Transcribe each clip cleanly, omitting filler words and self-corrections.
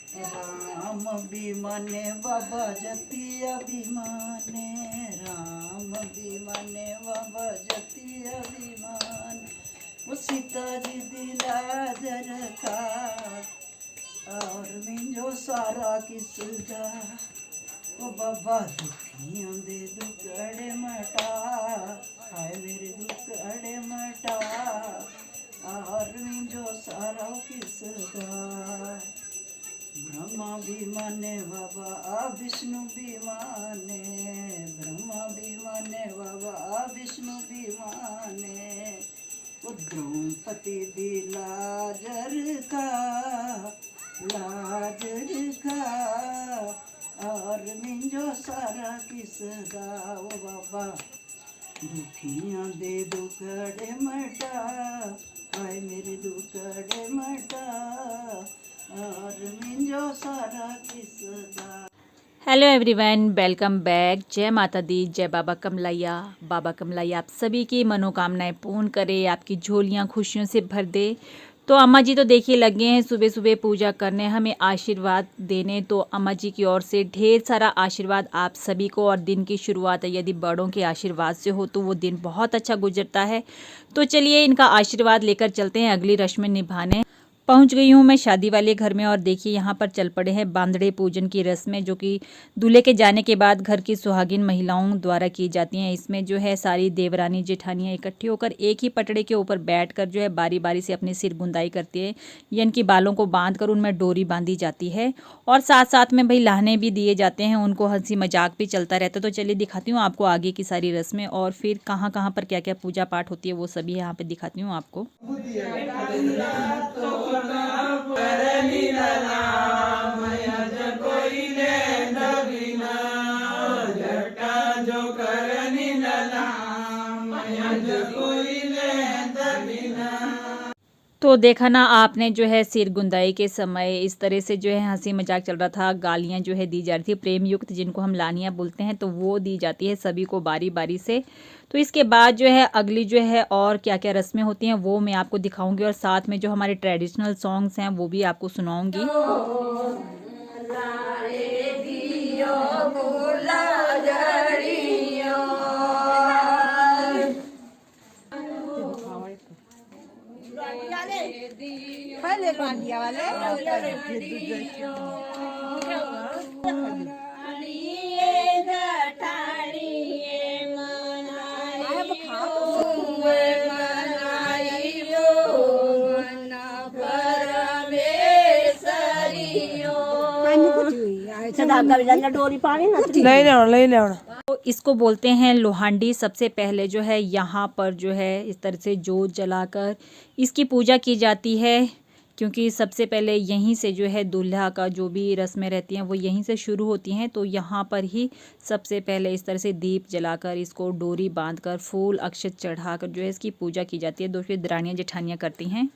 राम अभिमाने बाबा जती अभिमाने, राम अभिमाने बाबा जती अभिमान। वो सीता जी दिला जरका और मिंजो सारा किसदा। वो बाबा दुखियों दे दुखड़े मटा, हाय मेरे दुखड़े मटा और मिंजो सारा किसदा। ब्रह्मा भी माने बाबा विष्णु भी माने, ब्रह्मा भी माने बाबा विष्णु भी माने। वो द्रौपदी दी लाजर का, लाजर का और मिंजो सारा किसदा। वो बाबा दुखियाँ दे दुखड़े मटा, हाय मेरे दुखड़े मटा और मिंजो सारा किसदा। Hello everyone, welcome back. जय माता दी, जय बाबा कमलैया। बाबा कमलैया आप सभी की मनोकामनाएं पूर्ण करे, आपकी झोलियां खुशियों से भर दे। तो अम्मा जी तो देखिए लगे हैं सुबह सुबह पूजा करने, हमें आशीर्वाद देने। तो अम्मा जी की ओर से ढेर सारा आशीर्वाद आप सभी को। और दिन की शुरुआत यदि बड़ों के आशीर्वाद से हो तो वो दिन बहुत अच्छा गुजरता है। तो चलिए इनका आशीर्वाद लेकर चलते हैं अगली रस्म निभाने। पहुंच गई हूं मैं शादी वाले घर में और देखिए यहाँ पर चल पड़े हैं बांदड़े पूजन की रस्में, जो कि दूल्हे के जाने के बाद घर की सुहागिन महिलाओं द्वारा की जाती हैं। इसमें जो है सारी देवरानी जेठानियाँ इकट्ठी होकर एक ही पटड़े के ऊपर बैठकर जो है बारी बारी से अपनी सिर बुंदाई करती है, या इनकी बालों को बांधकर उनमें डोरी बांधी जाती है। और साथ साथ में भाई लहने भी दिए जाते हैं, उनको हंसी मजाक भी चलता रहता है। तो चलिए दिखाती हूँ आपको आगे की सारी रस्में और फिर कहाँ कहाँ पर क्या क्या पूजा पाठ होती है वो सभी यहाँ पे दिखाती हूँ आपको। तो देखा ना आपने जो है सिर गुंदाई के समय इस तरह से जो है हंसी मजाक चल रहा था, गालियां जो है दी जा रही थी प्रेम युक्त, जिनको हम लानियां बोलते हैं, तो वो दी जाती है सभी को बारी बारी से। तो इसके बाद जो है अगली जो है और क्या क्या रस्में होती हैं वो मैं आपको दिखाऊंगी, और साथ में जो हमारे ट्रेडिशनल सॉन्ग्स हैं वो भी आपको सुनाऊंगी। पहले पांडिया वाले डोरी पानी ले तो इसको बोलते हैं लोहांडी। सबसे पहले जो है यहाँ पर जो है इस तरह से जोत जलाकर इसकी पूजा की जाती है, क्योंकि सबसे पहले यहीं से जो है दूल्हा का जो भी रस्में रहती हैं वो यहीं से शुरू होती हैं। तो यहाँ पर ही सबसे पहले इस तरह से दीप जलाकर इसको डोरी बांधकर फूल अक्षत चढ़ाकर जो है इसकी पूजा की जाती है। दूसरी दरानियाँ जेठानियाँ करती हैं।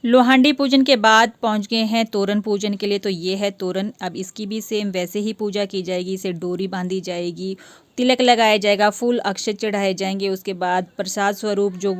लोहांडी पूजन के बाद पहुंच गए हैं तोरण पूजन के लिए। तो ये है तोरण, अब इसकी भी सेम वैसे ही पूजा की जाएगी। इसे डोरी बांधी जाएगी, तिलक लगाया जाएगा, फूल अक्षत चढ़ाए जाएंगे। उसके बाद प्रसाद स्वरूप जो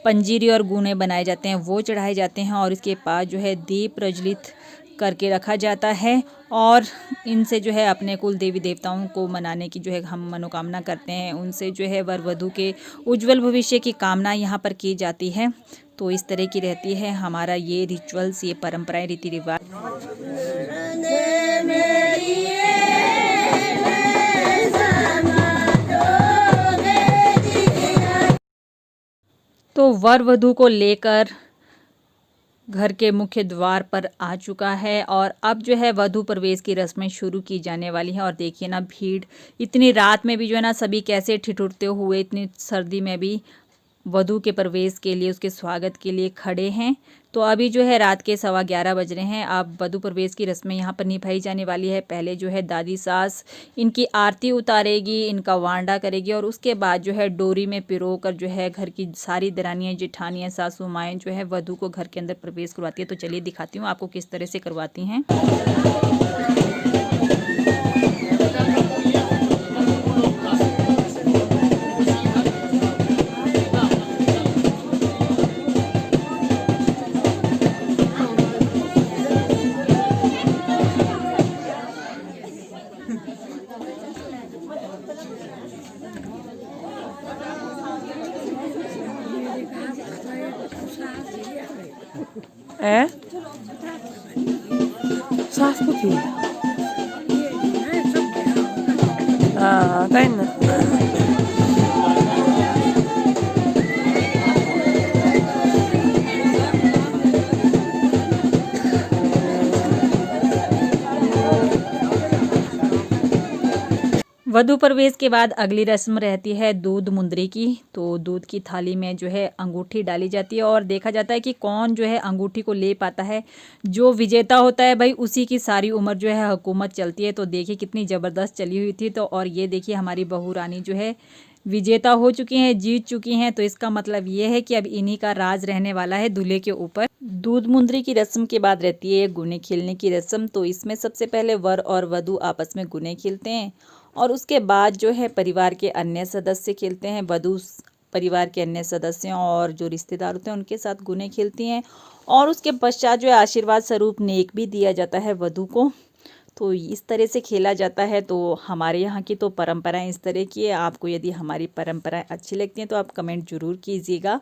पंजीरी और गुने बनाए जाते हैं वो चढ़ाए जाते हैं, और इसके पास जो है दीप प्रज्वलित करके रखा जाता है। और इनसे जो है अपने कुल देवी देवताओं को मनाने की जो है हम मनोकामना करते हैं, उनसे जो है वर वधू के उज्जवल भविष्य की कामना यहाँ पर की जाती है। तो इस तरह की रहती है हमारा ये रिचुअल्स, ये परंपराएं, रीति रिवाज। तो वर वधू को लेकर घर के मुख्य द्वार पर आ चुका है, और अब जो है वधू प्रवेश की रस्में शुरू की जाने वाली हैं। और देखिए ना भीड़, इतनी रात में भी जो है ना सभी कैसे ठिठुरते हुए इतनी सर्दी में भी वधू के प्रवेश के लिए, उसके स्वागत के लिए खड़े हैं। तो अभी जो है रात के 11:15 बज रहे हैं। अब वधू प्रवेश की रस्में यहाँ पर निभाई जाने वाली है। पहले जो है दादी सास इनकी आरती उतारेगी, इनका वांडा करेगी, और उसके बाद जो है डोरी में पिरो कर जो है घर की सारी दरानियाँ जेठानियाँ सासू माएँ जो है वधू को घर के अंदर प्रवेश करवाती है। तो चलिए दिखाती हूँ आपको किस तरह से करवाती हैं। सास कुठी काय ना वधू प्रवेश के बाद अगली रस्म रहती है दूध मुंदरी की। तो दूध की थाली में जो है अंगूठी डाली जाती है और देखा जाता है कि कौन जो है अंगूठी को ले पाता है, जो विजेता होता है भाई उसी की सारी उम्र जो है हुकूमत चलती है। तो देखिए कितनी ज़बरदस्त चली हुई थी। तो और ये देखिए हमारी बहू रानी जो है विजेता हो चुकी हैं, जीत चुकी हैं। तो इसका मतलब ये है कि अब इन्हीं का राज रहने वाला है दूल्हे के ऊपर। दूध मुंदरी की रस्म के बाद रहती है गुने खेलने की रस्म। तो इसमें सबसे पहले वर और वधू आपस में गुने खेलते हैं और उसके बाद जो है परिवार के अन्य सदस्य खेलते हैं। वधू परिवार के अन्य सदस्यों और जो रिश्तेदार होते हैं उनके साथ गुने खेलती हैं और उसके पश्चात जो है आशीर्वाद स्वरूप नेक भी दिया जाता है वधू को। तो इस तरह से खेला जाता है। तो हमारे यहाँ की तो परंपराएं इस तरह की है। आपको यदि हमारी परंपराएं अच्छी लगती हैं तो आप कमेंट जरूर कीजिएगा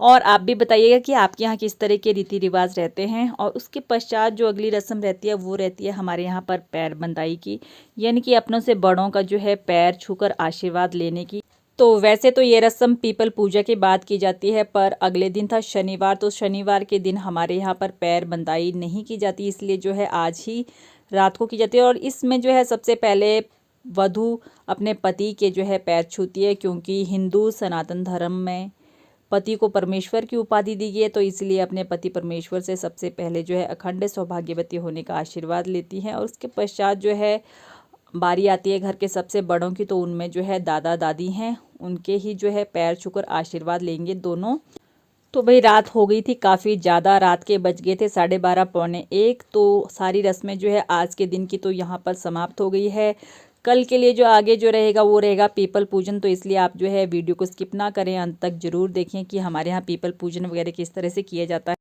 और आप भी बताइएगा कि आपके यहाँ किस तरह के रीति रिवाज रहते हैं। और उसके पश्चात जो अगली रस्म रहती है वो रहती है हमारे यहाँ पर पैर बंदाई की, यानी कि अपनों से बड़ों का जो है पैर छूकर आशीर्वाद लेने की। तो वैसे तो ये रस्म पीपल पूजा के बाद की जाती है, पर अगले दिन था शनिवार। तो शनिवार के दिन हमारे यहाँ पर पैर बंदाई नहीं की जाती, इसलिए जो है आज ही रात को की जाती है। और इसमें जो है सबसे पहले वधू अपने पति के जो है पैर छूती है, क्योंकि हिंदू सनातन धर्म में पति को परमेश्वर की उपाधि दी गई है। तो इसलिए अपने पति परमेश्वर से सबसे पहले जो है अखंड सौभाग्यवती होने का आशीर्वाद लेती हैं। और उसके पश्चात जो है बारी आती है घर के सबसे बड़ों की। तो उनमें जो है दादा दादी हैं, उनके ही जो है पैर छूकर आशीर्वाद लेंगे दोनों। तो भाई रात हो गई थी काफ़ी ज़्यादा, रात के बज गए थे 12:30 पौने 1। तो सारी रस्में जो है आज के दिन की तो यहाँ पर समाप्त हो गई है। कल के लिए जो आगे जो रहेगा वो रहेगा पीपल पूजन। तो इसलिए आप जो है वीडियो को स्किप ना करें, अंत तक जरूर देखें कि हमारे यहाँ पीपल पूजन वगैरह किस तरह से किया जाता है।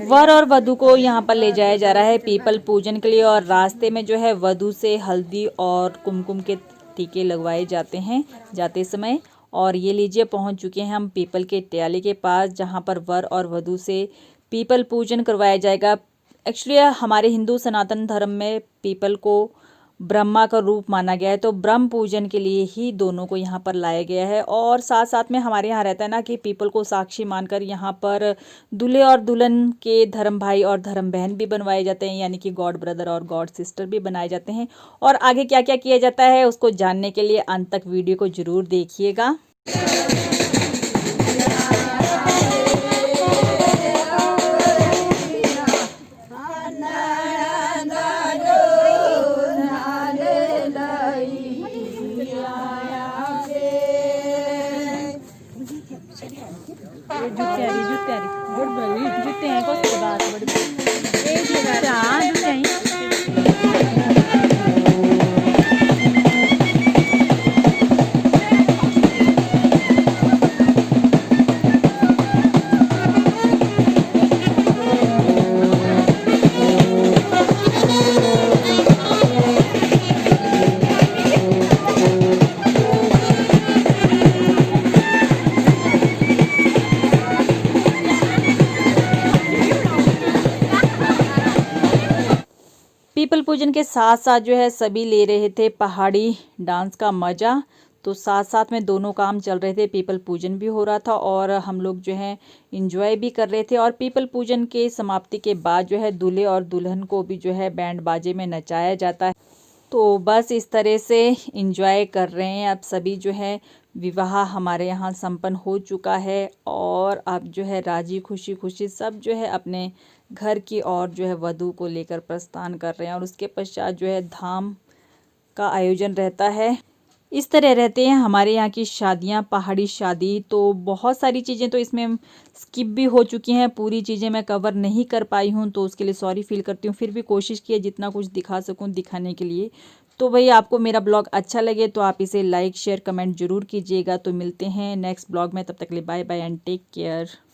वर और वधू को यहाँ पर ले जाया जा रहा है पीपल पूजन के लिए और रास्ते में जो है वधू से हल्दी और कुमकुम के टीके लगवाए जाते हैं जाते समय। और ये लीजिए पहुँच चुके हैं हम पीपल के ट्याले के पास, जहाँ पर वर और वधू से पीपल पूजन करवाया जाएगा। एक्चुअली हमारे हिंदू सनातन धर्म में पीपल को ब्रह्मा का रूप माना गया है। तो ब्रह्म पूजन के लिए ही दोनों को यहाँ पर लाया गया है। और साथ साथ में हमारे यहाँ रहता है ना कि पीपल को साक्षी मानकर यहाँ पर दूल्हे और दुल्हन के धर्म भाई और धर्म बहन भी बनवाए जाते हैं, यानी कि गॉड ब्रदर और गॉड सिस्टर भी बनाए जाते हैं। और आगे क्या क्या किया जाता है उसको जानने के लिए अंत तक वीडियो को जरूर देखिएगा। जुते हैं कुछ बात पीपल पूजन के साथ साथ जो है सभी ले रहे थे पहाड़ी डांस का मज़ा। तो साथ साथ में दोनों काम चल रहे थे, पीपल पूजन भी हो रहा था और हम लोग जो है इंजॉय भी कर रहे थे। और पीपल पूजन के समाप्ति के बाद जो है दूल्हे और दुल्हन को भी जो है बैंड बाजे में नचाया जाता है। तो बस इस तरह से इंजॉय कर रहे हैं अब सभी। जो है विवाह हमारे यहाँ संपन्न हो चुका है और अब जो है राजी खुशी खुशी सब जो है अपने घर की ओर जो है वधू को लेकर प्रस्थान कर रहे हैं। और उसके पश्चात जो है धाम का आयोजन रहता है। इस तरह रहते हैं हमारे यहाँ की शादियाँ, पहाड़ी शादी। तो बहुत सारी चीज़ें तो इसमें स्किप भी हो चुकी हैं, पूरी चीज़ें मैं कवर नहीं कर पाई हूँ, तो उसके लिए सॉरी फील करती हूँ। फिर भी कोशिश की है जितना कुछ दिखा सकूँ दिखाने के लिए। तो भाई आपको मेरा ब्लॉग अच्छा लगे तो आप इसे लाइक शेयर कमेंट जरूर कीजिएगा। तो मिलते हैं नेक्स्ट ब्लॉग में, तब तक के लिए bye bye and take care.